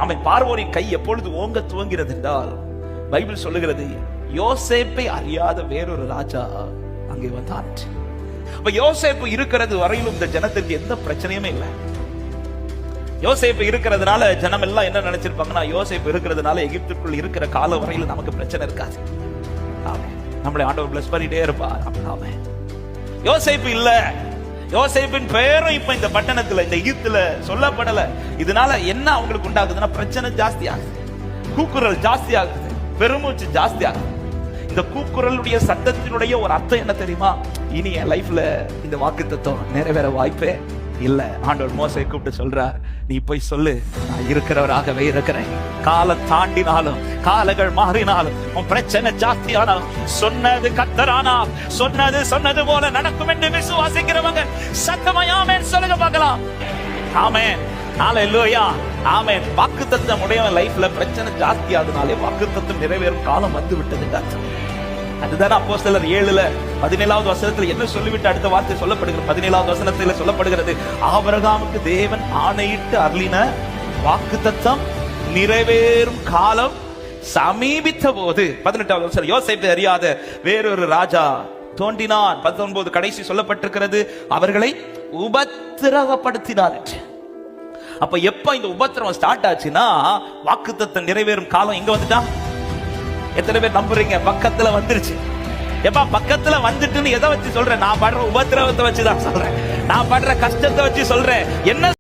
அவன் பார்வோனின் கை எப்பொழுது ஓங்க துவங்கிறது என்றால் பைபிள் சொல்லுகிறது, யோசேப்பை அறியாத வேறொரு ராஜா அங்கே வந்தான். அப்ப யோசேப்பு இருக்கிறது வரையிலும் இந்த ஜனத்திற்கு எந்த பிரச்சனையுமே இல்லை. யோசேப்பு இருக்கிறதுனால ஜனம் எல்லாம் என்ன நினைச்சிருப்பாங்கன்னா, யோசேப்பு இருக்கிறதுனால எகிப்துக்குள் இருக்கிற கால வரையில நமக்கு பிரச்சனை இருக்காது. நம்மளை ஆண்டவர் பிளஸ் பண்ணிட்டே இருப்பார். யோசேப்பு இல்ல, யோசேப்பின் பெயரும் இப்ப இந்த பட்டணத்துல இந்த எகிப்துல சொல்லப்படல. இதனால என்ன அவங்களுக்கு உண்டாகுதுன்னா, பிரச்சனை ஜாஸ்தி ஆகுது, கூக்குரல் ஜாஸ்தி ஆகுது, பெருமூச்சு ஜாஸ்தி ஆகுது. இந்த கூக்குரலுடைய சத்தத்தினுடைய ஒரு அர்த்தம் என்ன தெரியுமா? இனி என் லைஃப்ல இந்த வாக்குத்தத்தம் நிறைவேற வாய்ப்பே இல்ல. ஆண்டவர் மோசேயை கூப்பிட்டு சொல்றார், நீ போய் சொல்லு, நான் இருக்கிறவராகவே இருக்கிறேன். காலம் தாண்டினாலும், காலங்கள் மாறினாலும், உன் பிரச்சனை ஜாஸ்தி ஆனாலும், சொன்னது கர்த்தரானால் சொன்னது போல நடக்கும் என்று விசுவாசிக்கிறவங்க சத்தமாய் ஆமென் சொல்லுங்க பார்க்கலாம். ஆமென், ஹல்லேலூயா, ஆமென். வாக்குத்தத்தம் உடையவன் லைஃப்ல பிரச்சனை ஜாஸ்தி ஆகுதுனாலே வாக்குத்தத்தம் நிறைவேறும் காலம் வந்து விட்டது. அதுதான் அப்போஸ்தலர் 7:17 வசனத்துல என்ன சொல்லிவிட்டு அடுத்த வார்த்தை சொல்லப்படுகிறது. 17 வசனத்துல சொல்லப்படுகிறது, ஆபிரகாமுக்கு தேவன் ஆணையிட்டு அருளின வாக்குத்தத்தம் நிறைவேறும் காலம் சமீபித்த போது. 18 வசனம், யோசேப்பை அறியாத வேறொரு ராஜா தோன்றினான். 19 கடைசி சொல்லப்பட்டிருக்கிறது, அவர்களை உபத்திரவப்படுத்தினார். அப்ப எப்ப இந்த உபத்திரவம் ஸ்டார்ட் ஆச்சுன்னா, வாக்குத்தத்தம் நிறைவேறும் காலம் எங்க வந்துட்டா? எத்தனை பேர் நம்புறீங்க? பக்கத்துல வந்துருச்சு. எப்ப பக்கத்துல வந்துட்டுன்னு எதை வச்சு சொல்றேன்? நான் படுற உபத்திரவத்தை வச்சுதான் சொல்றேன், நான் படுற கஷ்டத்தை வச்சு சொல்றேன். என்ன